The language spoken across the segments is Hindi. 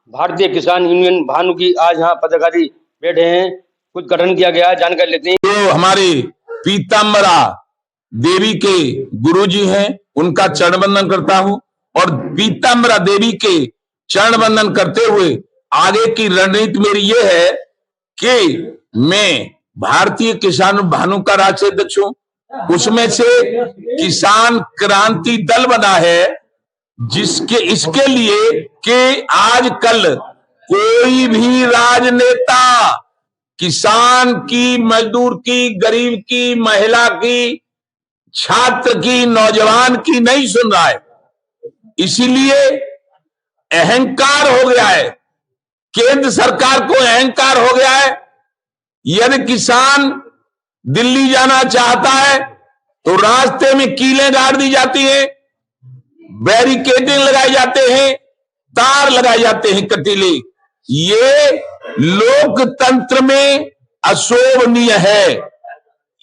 भारतीय किसान यूनियन भानु की आज यहाँ पदाधिकारी बैठे हैं, कुछ गठन किया गया है, जानकारी लेते हैं। तो हमारे पीताम्बरा देवी के गुरुजी हैं, उनका चरण वंदन करता हूं और पीताम्बरा देवी के चरण वंदन करते हुए आगे की रणनीति मेरी ये है कि मैं भारतीय किसान भानु का राष्ट्रीय अध्यक्ष हूं, उसमें से किसान क्रांति दल बना है, जिसके इसके लिए कि आजकल कोई भी राजनेता किसान की, मजदूर की, गरीब की, महिला की, छात्र की, नौजवान की नहीं सुन रहा है। इसीलिए अहंकार हो गया है, केंद्र सरकार को अहंकार हो गया है। यदि किसान दिल्ली जाना चाहता है तो रास्ते में कीलें गाड़ दी जाती हैं, बैरिकेडिंग लगाए जाते हैं, तार लगाए जाते हैं कटीले। ये लोकतंत्र में अशोभनीय है,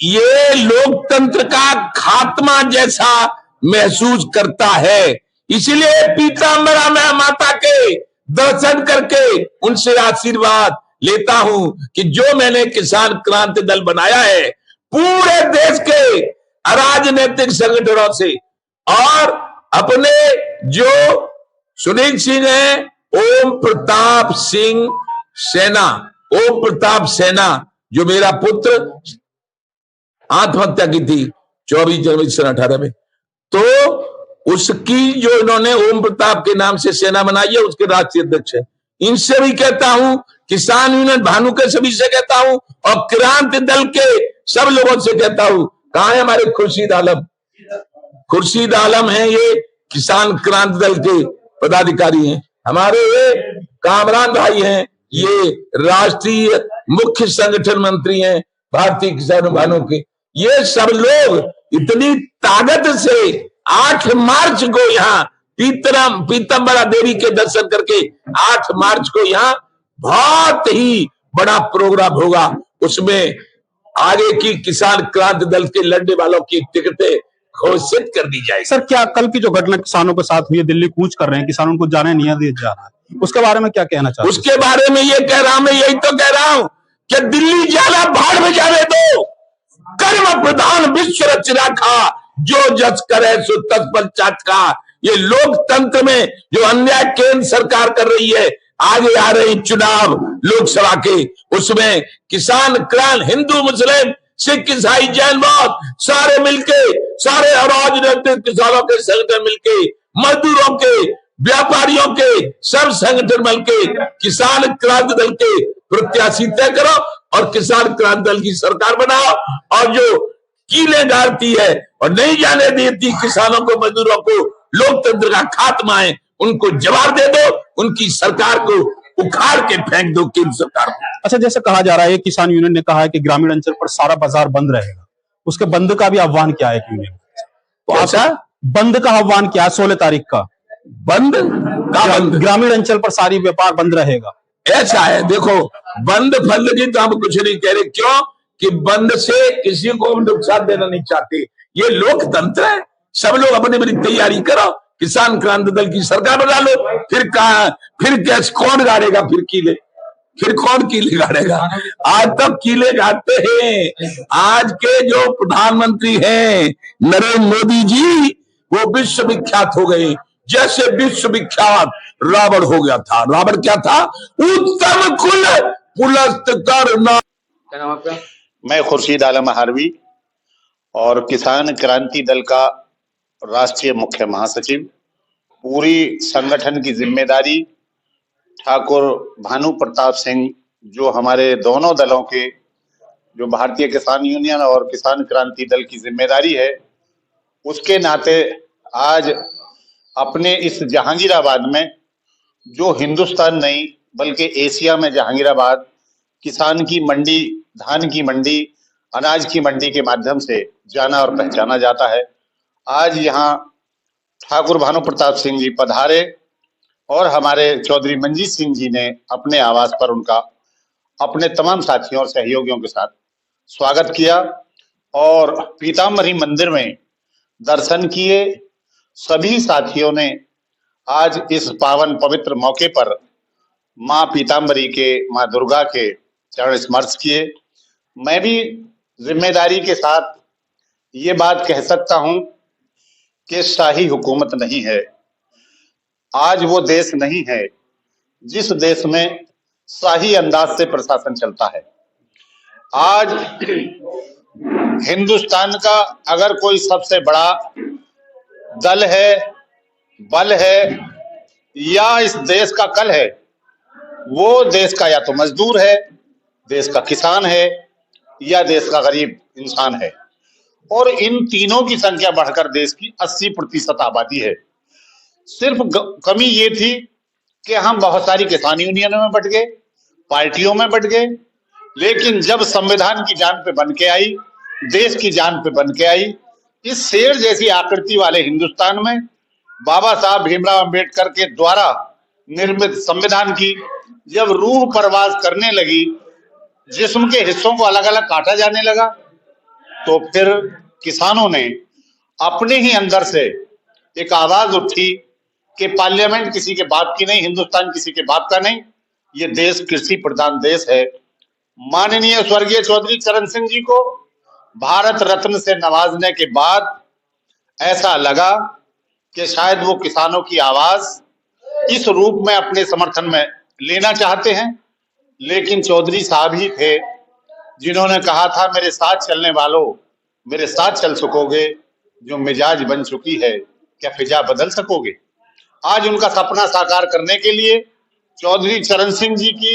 ये लोकतंत्र का खात्मा जैसा महसूस करता है। इसलिए पीताम्बरा में माता के दर्शन करके उनसे आशीर्वाद लेता हूं कि जो मैंने किसान क्रांति दल बनाया है पूरे देश के राजनीतिक संगठनों से, और अपने जो सुनील सिंह हैं, ओम प्रताप सेना जो मेरा पुत्र आत्महत्या की थी 24 जनवरी 2018 में, तो उसकी जो इन्होंने ओम प्रताप के नाम से सेना बनाई है, उसके राष्ट्रीय अध्यक्ष है। इनसे भी कहता हूं, किसान यूनियन भानु के सभी से कहता हूं और क्रांति दल के सब लोगों से कहता हूं, कहां है हमारे खुर्शीद आलम है, ये किसान क्रांति दल के पदाधिकारी हैं। हमारे ये कामरान भाई हैं, ये राष्ट्रीय मुख्य संगठन मंत्री हैं भारतीय किसान भानु के। ये सब लोग इतनी ताकत से 8 मार्च को यहाँ पीताम्बरा देवी के दर्शन करके 8 मार्च को यहाँ बहुत ही बड़ा प्रोग्राम होगा, उसमें आगे की किसान क्रांति दल के लड़ने वालों की टिकटें घोषित कर दी जाएगी। सर, क्या कल की जो घटना किसानों के साथ हुई है, दिल्ली कूच कर रहे हैं, किसानों को जाने नहीं दिया जा रहा है, उसके बारे में क्या कहना चाहते हैं? उसके बारे में ये कह रहा हूं, मैं यही तो कह रहा हूं कि दिल्ली जाना भाड़ में जाने दो, कर्म प्रधान विश्व रच रखा, जो जस करे सो तत्पर का। ये लोकतंत्र में जो अन्याय केंद्र सरकार कर रही है, आगे आ रही चुनाव लोकसभा के, उसमें किसान क्रांति, हिंदू मुस्लिम सिख ईसाई जैन बौद्ध सारे मिलके, सारे राजनीतिक किसानों के संगठन मिलके, मजदूरों के, व्यापारियों के सब संगठन मिलके किसान क्रांति दल के प्रत्याशी तय करो और किसान क्रांति दल की सरकार बनाओ। और जो कीलें गाड़ती है और नहीं जाने देती किसानों को, मजदूरों को, लोकतंत्र का खात्मा है, उनको जवाब दे दो, उनकी सरकार को उखाड़ के फेंक दो केंद्र सरकार को। अच्छा, जैसे कहा जा रहा है किसान यूनियन ने कहा है कि ग्रामीण अंचल पर सारा बाजार बंद रहेगा, उसके बंद का भी आह्वान किया है यूनियन। तो अच्छा, बंद का आह्वान किया 16 तारीख का, बंद ग्रामीण अंचल पर सारी व्यापार बंद रहेगा। ऐसा है, देखो बंद फंद की तो हम कुछ नहीं कह रहे, क्यों कि बंद से किसी को नुकसान देना नहीं चाहते, ये लोकतंत्र है। सब लोग अपनी अपनी तैयारी करो, किसान क्रांति दल की सरकार बना लो, फिर कैसे कौन गाड़ेगा, फिर कौन कीले गाड़ेगा? आज तक कीले गाड़ते हैं आज के जो प्रधानमंत्री हैं नरेंद्र मोदी जी, वो विश्व विख्यात हो गए, जैसे विश्व विख्यात रावण हो गया था। रावण क्या था? उत्तम कुल पुलस्त करना। क्या नाम आपका? मैं खुर्शीद आलम हारवी और किसान क्रांति दल का राष्ट्रीय मुख्य महासचिव। पूरी संगठन की जिम्मेदारी ठाकुर भानु प्रताप सिंह, जो हमारे दोनों दलों के, जो भारतीय किसान यूनियन और किसान क्रांति दल की जिम्मेदारी है, उसके नाते आज अपने इस जहांगीराबाद में, जो हिंदुस्तान नहीं बल्कि एशिया में जहांगीराबाद किसान की मंडी, धान की मंडी, अनाज की मंडी के माध्यम से जाना और पहचाना जाता है। आज यहाँ ठाकुर भानु प्रताप सिंह जी पधारे और हमारे चौधरी मंजीत सिंह जी ने अपने आवास पर उनका अपने तमाम साथियों और सहयोगियों के साथ स्वागत किया और पीताम्बरी मंदिर में दर्शन किए। सभी साथियों ने आज इस पावन पवित्र मौके पर माँ पीताम्बरी के, माँ दुर्गा के चरण स्पर्श किए। मैं भी जिम्मेदारी के साथ ये बात कह सकता हूं कि शाही हुकूमत नहीं है। आज वो देश नहीं है जिस देश में शाही अंदाज से प्रशासन चलता है। आज हिंदुस्तान का अगर कोई सबसे बड़ा दल है, बल है या इस देश का कल है, वो देश का या तो मजदूर है, देश का किसान है या देश का गरीब इंसान है। और इन तीनों की संख्या बढ़कर देश की 80% आबादी है। सिर्फ कमी ये थी कि हम बहुत सारी किसान यूनियनों में बट गए, पार्टियों में बट गए, लेकिन जब संविधान की जान पे बन के आई, देश की जान पे बन के आई, इस शेर जैसी आकृति वाले हिंदुस्तान में बाबा साहब भीमराव अंबेडकर के द्वारा निर्मित संविधान की जब रूह परवाज करने लगी, जिस्म के हिस्सों को अलग अलग काटा जाने लगा, तो फिर किसानों ने अपने ही अंदर से एक आवाज उठी कि पार्लियामेंट किसी के बाप की नहीं, हिंदुस्तान किसी के बाप का नहीं, ये देश कृषि प्रधान देश है। माननीय स्वर्गीय चौधरी चरण सिंह जी को भारत रत्न से नवाजने के बाद ऐसा लगा कि शायद वो किसानों की आवाज इस रूप में अपने समर्थन में लेना चाहते हैं। लेकिन चौधरी साहब ही थे जिन्होंने कहा था, मेरे साथ चलने वालों, मेरे साथ चल सकोगे, जो मिजाज बन चुकी है क्या फिजा बदल सकोगे। आज उनका सपना साकार करने के लिए चौधरी चरण सिंह जी की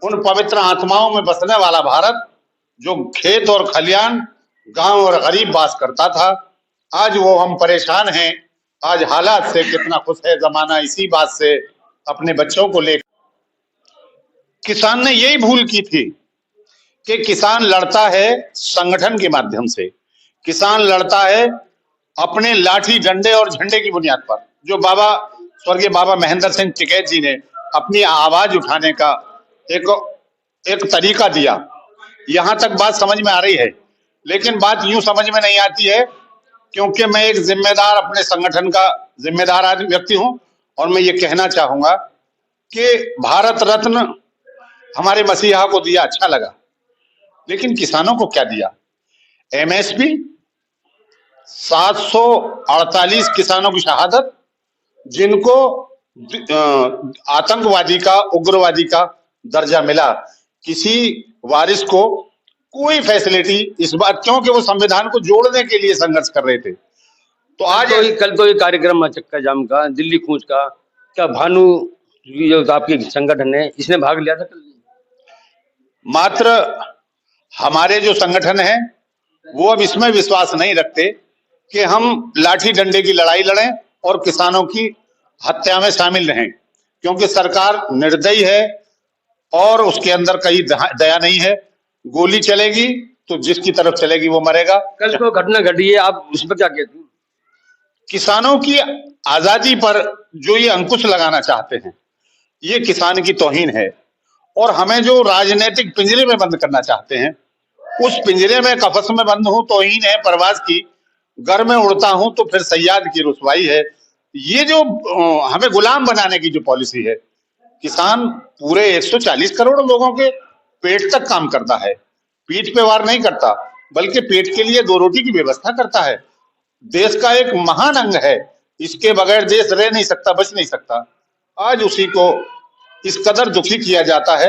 उन पवित्र आत्माओं में बसने वाला भारत, जो खेत और खलियान, गांव और गरीब वास करता था, आज वो हम परेशान हैं। आज हालात से कितना खुश है जमाना, इसी बात से अपने बच्चों को लेकर। किसान ने यही भूल की थी कि किसान लड़ता है संगठन के माध्यम से, किसान लड़ता है अपने लाठी डंडे और झंडे की बुनियाद पर। जो स्वर्गीय बाबा महेंद्र सिंह टिकैत जी ने अपनी आवाज उठाने का एक तरीका दिया, यहां तक बात समझ में आ रही है। लेकिन बात यूं समझ में नहीं आती है, क्योंकि मैं एक जिम्मेदार, अपने संगठन का जिम्मेदार व्यक्ति हूं, और मैं ये कहना चाहूंगा कि भारत रत्न हमारे मसीहा को दिया, अच्छा लगा, लेकिन किसानों को क्या दिया? एमएसपी, 748 किसानों की शहादत, जिनको आतंकवादी का, उग्रवादी का दर्जा मिला। किसी वारिस को कोई फैसिलिटी इस बात, क्योंकि वो संविधान को जोड़ने के लिए संघर्ष कर रहे थे। तो आज कल तो ये कार्यक्रम चक्का जाम का, दिल्ली कूच का, क्या भानु जो आपके संगठन है इसने भाग लिया था? मात्र हमारे जो संगठन है वो अब इसमें विश्वास नहीं रखते कि हम लाठी डंडे की लड़ाई लड़ें और किसानों की हत्या में शामिल रहें, क्योंकि सरकार निर्दयी है और उसके अंदर कहीं दया नहीं है। गोली चलेगी तो जिसकी तरफ चलेगी वो मरेगा। कल तो घटना घटी है, आप उस पर क्या कहते हैं? किसानों की आजादी पर जो ये अंकुश लगाना चाहते हैं, ये किसान की तौहीन है। और हमें जो राजनीतिक पिंजरे में बंद करना चाहते हैं, उस पिंजरे में कफस में बंद हूं तौहीन है परवाज की, घर में उड़ता हूं तो फिर सयाद की रुसवाई है। ये जो हमें गुलाम बनाने की जो पॉलिसी है, किसान पूरे 140 करोड़ लोगों के पेट तक काम करता है, पीठ पे वार नहीं करता, बल्कि पेट के लिए 2 रोटी की व्यवस्था करता है। देश का एक महान अंग है, इसके बगैर देश रह नहीं सकता, बच नहीं सकता। आज उसी को इस कदर दुखी किया जाता है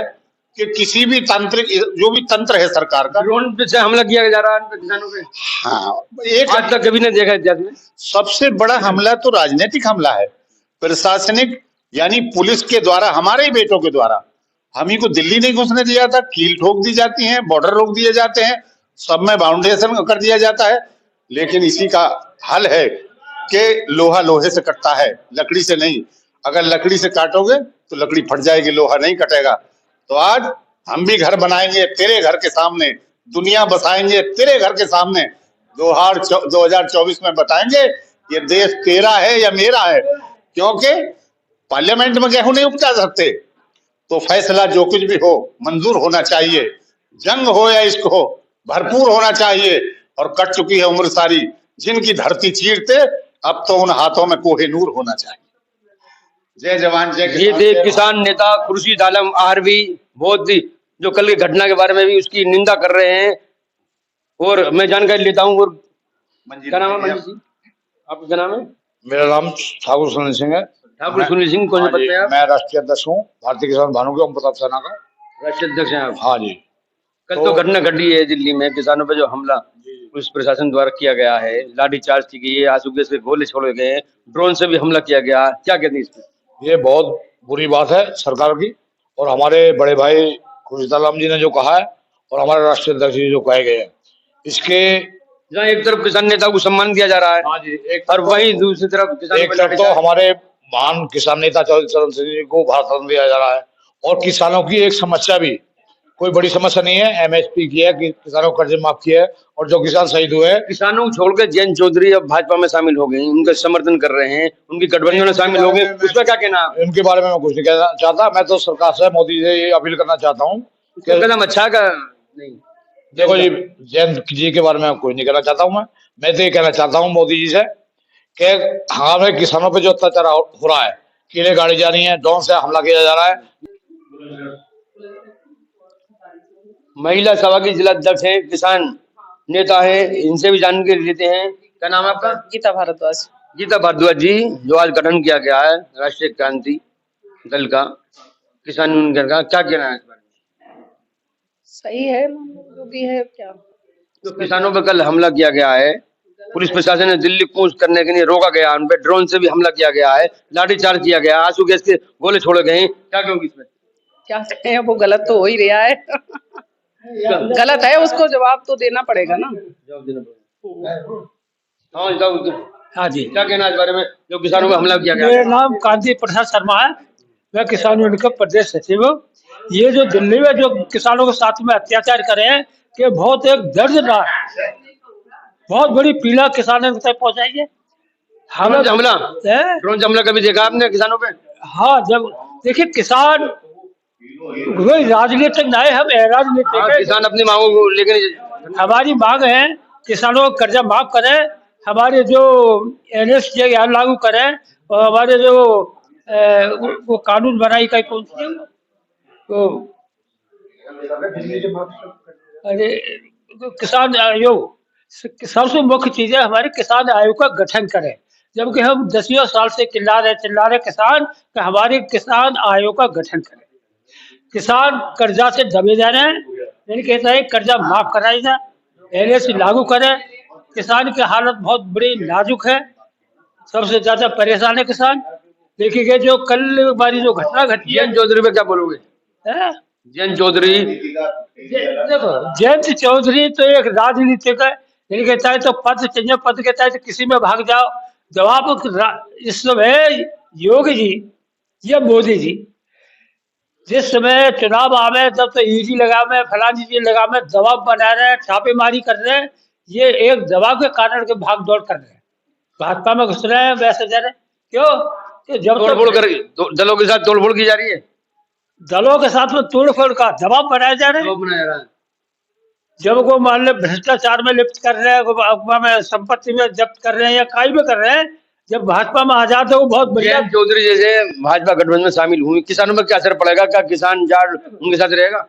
कि किसी भी तांत्रिक, जो भी तंत्र है सरकार का, ड्रोन से हमला किया जा रहा है किसानों पे। हाँ, एक आज तक कभी नहीं देखा इतिहास में। सबसे बड़ा हमला तो राजनीतिक हमला है, प्रशासनिक, यानी पुलिस के द्वारा, हमारे ही बेटों के द्वारा। हम ही को दिल्ली नहीं घुसने दिया था, कील ठोक दी जाती है, बॉर्डर रोक दिए जाते हैं, सब में बाउंडेशन कर दिया जाता है। लेकिन इसी का हल है कि लोहा लोहे से कटता है, लकड़ी से नहीं। अगर लकड़ी से काटोगे तो लकड़ी फट जाएगी, लोहा नहीं कटेगा। तो आज हम भी घर बनाएंगे तेरे घर के सामने, दुनिया बसाएंगे तेरे घर के सामने, 2024 में बताएंगे ये देश तेरा है या मेरा है। क्योंकि पार्लियामेंट में गेहूं नहीं उपजा सकते, तो फैसला जो कुछ भी हो मंजूर होना चाहिए, जंग हो या इश्क हो, भरपूर होना चाहिए। और कट चुकी है उम्र सारी, जिनकी धरती चीरते, अब तो उन हाथों में कोहे नूर होना चाहिए। जय जवान जय ये किसान। थे किसान नेता खुर्शीद आलम आरवी, बहुत ही जो कल की घटना के बारे में भी उसकी निंदा कर रहे हैं। और मैं जानकारी लेता हूँ। और क्या नाम है मंजीत जी, आपका क्या नाम है? मेरा नाम ठाकुर सुनील सिंह है। ठाकुर सुनील सिंह, कौन से हाँ पद जी, पे हैं आप? मैं राष्ट्रीय अध्यक्ष हूँ भारतीय किसान भानु के ओम प्रताप सेना का। राष्ट्रीय अध्यक्ष हैं आप। हाँ जी। कल तो घटना घटी है दिल्ली में, किसानों पे जो हमला पुलिस प्रशासन द्वारा किया गया है, लाठीचार्ज की गई है, आंसू गैस के गोले छोड़े गए, ड्रोन से भी हमला किया गया, क्या कहते हैं इस पे? ये बहुत बुरी बात है सरकार की, और हमारे बड़े भाई खुर्शीद आलम जी ने जो कहा है और हमारे राष्ट्रीय अध्यक्ष जी जो कहे गए हैं, इसके जहाँ एक तरफ किसान नेता को सम्मान दिया जा रहा है, हाँ जी, और वहीं दूसरी तरफ किसानों एक पे तरफ तो लाठीचार्ज। हमारे महान किसान नेता चरण सिंह जी को भारत रत्न दिया जा रहा है, और किसानों की एक समस्या भी कोई बड़ी समस्या नहीं है, एमएसपी की है कि किसानों को कर्ज माफ किया है, और जो किसान शहीद हुए हैं। किसानों को छोड़कर जयंत चौधरी अब भाजपा में शामिल हो गए, उनका समर्थन कर रहे हैं, उनकी गठबंधन में शामिल हो गए, उस पर क्या कहना है आप? इनके बारे में मैं कुछ नहीं कहना चाहता। मैं तो सरकार से, मोदी से ये अपील करना चाहता हूँ इसका कदम अच्छा का नहीं। देखो जी, जयंत जी के बारे में कुछ नहीं कहना चाहता हूँ। मैं तो ये कहना चाहता हूँ मोदी जी से कि हमारे किसानों पे जो अत्याचार हो रहा है, कीड़े गाड़ी जा रही है, ड्रोन से हमला किया जा रहा है। महिला सभा की जिला अध्यक्ष है, किसान नेता है, इनसे भी जानकारी लेते हैं। क्या नाम है आपका? गीता भारद्वाज। गीता भारद्वाज जी, जो आज गठन किया गया है राष्ट्रीय क्रांति दल का, किसान यूनियन का, क्या कहना है इस बारे में? सही है, जो भी है क्या। तो किसानों पर कल हमला किया गया है, पुलिस प्रशासन ने दिल्ली कूच करने के लिए रोका गया, उन पर ड्रोन से भी हमला किया गया है, लाठीचार्ज किया गया, आंसू गैस के गोले छोड़े गए, क्या कहोगे इसमें? क्या कहें, वो गलत तो हो ही रहा है। गलत है, उसको जवाब तो देना पड़ेगा ना। जवाब देना पड़ेगा। हाँ जवाब। हाँ जी, क्या कहना है इस बारे में जो किसानों पर हमला किया गया? मेरा नाम कांति प्रसाद शर्मा है, मैं किसान यूनियन का प्रदेश सचिव हूँ। ये जो दिल्ली में जो किसानों के साथ में अत्याचार करे हैं, कि बहुत एक दर्दनाक, बहुत बड़ी पीड़ा किसानों तक पहुंचाई है। ड्रोन से हमला, है? ड्रोन से हमला कभी देखा आपने किसानों पे? हाँ, जब देखिए किसान कोई राजनीतिक ना है, हम हाँ, राजनीतिक है। किसान अपनी मांगों को लेकर, हमारी मांग है किसानों का कर्जा माफ करें, हमारे जो एनएसए लागू करें, और हमारे जो वो कानून बनाई का कौन सी है वो, अरे किसान आयोग, सबसे मुख्य चीज है हमारे किसान आयोग का गठन करें। जबकि हम 10 साल से चिल्ला रहे किसान कि हमारे किसान आयोग का गठन करें। किसान कर्जा से दबे जा रहे हैं, नहीं कहता है कर्जा माफ कराया जाए, एनएसए लागू करें। किसान की हालत बहुत बड़ी नाजुक है, सबसे ज्यादा परेशान है किसान। देखिए जो कल बारी जो घटना घटी है, जयंत चौधरी पे क्या बोलोगे? है? जयंत चौधरी, देखो जयंत चौधरी तो एक राजनीतिक है, नहीं कहता है तो पद चाहिए, पद कहता है तो किसी में भाग जाओ। जवाब इस समय योगी जी या मोदी जी जिस समय चुनाव आवे तब तो ईडी लगावे, फलानी चीज लगावे, दबाव बना रहे हैं, छापेमारी कर रहे हैं। ये एक दबाव के कारण के भाग दौड़ कर रहे हैं, भाजपा में घुस रहे हैं, वैसे जा रहे हैं। क्यों कि जब तोड़फोड़ कर दलों के साथ तोड़फोड़ की जा रही है, दलों के साथ में तोड़फोड़ का दबाव बनाए जा रहे हैं। दबाव बनाया जा रहा है। जब वो मान लो भ्रष्टाचार में लिप्त कर रहे हैं, अफवाह में संपत्ति में जब्त कर रहे हैं या काई में कर रहे हैं, जब भाजपा में आ जाते वो बहुत बढ़िया। जयंत चौधरी जैसे भाजपा गठबंधन में शामिल हुई, किसानों पर क्या असर पड़ेगा? क्या किसान जाट उनके साथ रहेगा?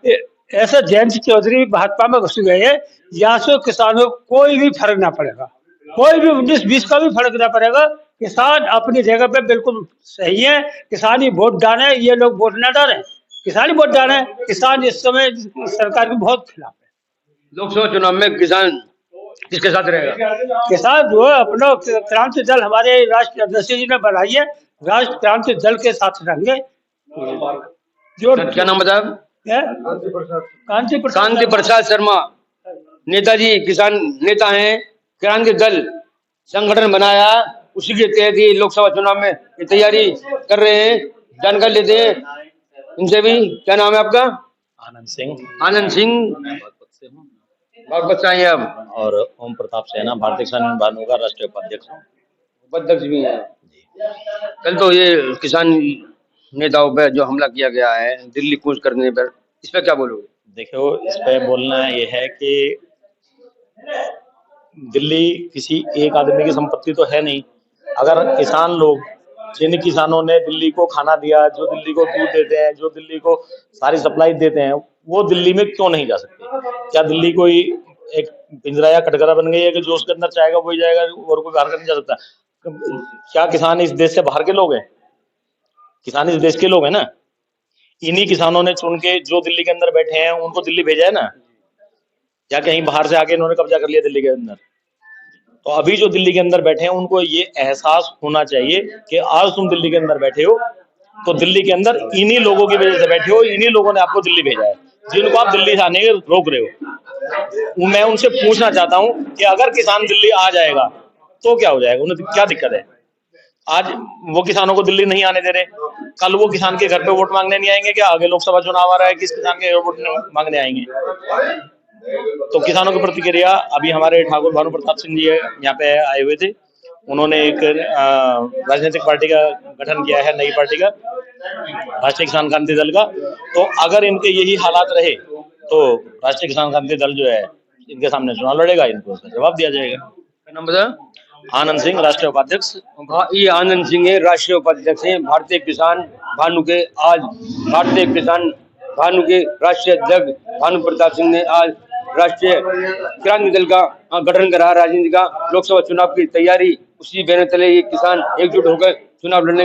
ऐसा जयंत चौधरी भाजपा में घुस गए हैं, यहाँ से किसानों को कोई भी फर्क ना पड़ेगा, कोई भी 19-20 का भी फर्क ना पड़ेगा। किसान अपनी जगह पे बिल्कुल सही है, किसान ही वोट डाले, ये लोग वोट ना डाले, किसान ही वोट डाले। किसान इस समय सरकार के बहुत खिलाफ है। लोकसभा चुनाव में किसान किसके साथ रहेगा? किसान जो है अपना क्रांति दल हमारे राष्ट्रीय अध्यक्ष जी ने बनाई है, राष्ट्र क्रांति दल के साथ रहेंगे। जो क्या नाम बताया? कांति प्रसाद शर्मा, नेताजी किसान नेता हैं, क्रांति दल संगठन बनाया, उसी के तहत ही लोकसभा चुनाव में तैयारी कर रहे हैं। जानकारी लेते हैं इनसे भी। क्या नाम है आपका? आनंद सिंह। आनंद सिंह, बागपत से आए हैं आप? और ओम प्रताप सेना भारतीय किसान भानु का राष्ट्रीय उपाध्यक्ष हूँ। उपाध्यक्ष भी हैं। कल तो ये किसान नेताओं पर जो हमला किया गया है दिल्ली कूच करने पर, इस पर क्या बोलोगे? देखो, इस पे बोलना ये है कि दिल्ली किसी एक आदमी की संपत्ति तो है नहीं। अगर किसान लोग जिन किसानों ने दिल्ली को खाना दिया, जो दिल्ली को दूध देते हैं, जो दिल्ली को सारी सप्लाई देते हैं, वो दिल्ली में क्यों नहीं जा सकते? क्या दिल्ली कोई एक पिंजरा या कटघरा बन गई है कि जो उसके अंदर चाहेगा वही जाएगा और कोई बाहर नहीं जा सकता? क्या किसान इस देश से बाहर के लोग हैं? किसान इस देश के लोग हैं ना। इन्हीं किसानों ने चुन के जो दिल्ली के अंदर बैठे हैं उनको दिल्ली भेजा है ना, या कहीं बाहर से आके इन्होंने कब्जा कर लिया दिल्ली के अंदर? तो अभी जो दिल्ली के अंदर बैठे हैं उनको ये एहसास होना चाहिए कि आज तुम दिल्ली के अंदर बैठे हो तो दिल्ली के अंदर इन्हीं लोगों की वजह से बैठे हो, इन्हीं लोगों ने आपको दिल्ली भेजा है, जिनको आप दिल्ली से आने के रोक रहे हो। मैं उनसे पूछना चाहता हूं कि अगर किसान दिल्ली आ जाएगा तो क्या हो जाएगा, उन्हें क्या दिक्कत है? आज वो किसानों को दिल्ली नहीं आने दे रहे, कल वो किसान के घर पे वोट मांगने नहीं आएंगे क्या? आगे लोकसभा चुनाव आ रहा है, किस किसान के वोट मांगने आएंगे? तो किसानों की प्रतिक्रिया अभी हमारे ठाकुर भानु प्रताप सिंह जी यहाँ पे आए हुए थे, उन्होंने एक राजनीतिक पार्टी का गठन किया है, नई पार्टी का, राष्ट्रीय किसान क्रांति दल का। तो अगर इनके यही हालात रहे तो राष्ट्रीय किसान क्रांति दल जो है इनके सामने चुनाव लड़ेगा, इनको उसका जवाब दिया जाएगा। नाम बता। आनंद सिंह, राष्ट्रीय उपाध्यक्ष। ये आनंद सिंह है, राष्ट्रीय उपाध्यक्ष हैं भारतीय किसान भानु के। आज भारतीय किसान भानु के राष्ट्रीय अध्यक्ष भानु प्रताप सिंह ने आज राष्ट्रीय क्रांति दल का गठन करा, राजनीति का, लोकसभा चुनाव की तैयारी, उसी बैनर तले ये किसान एकजुट होकर चुनाव लड़ने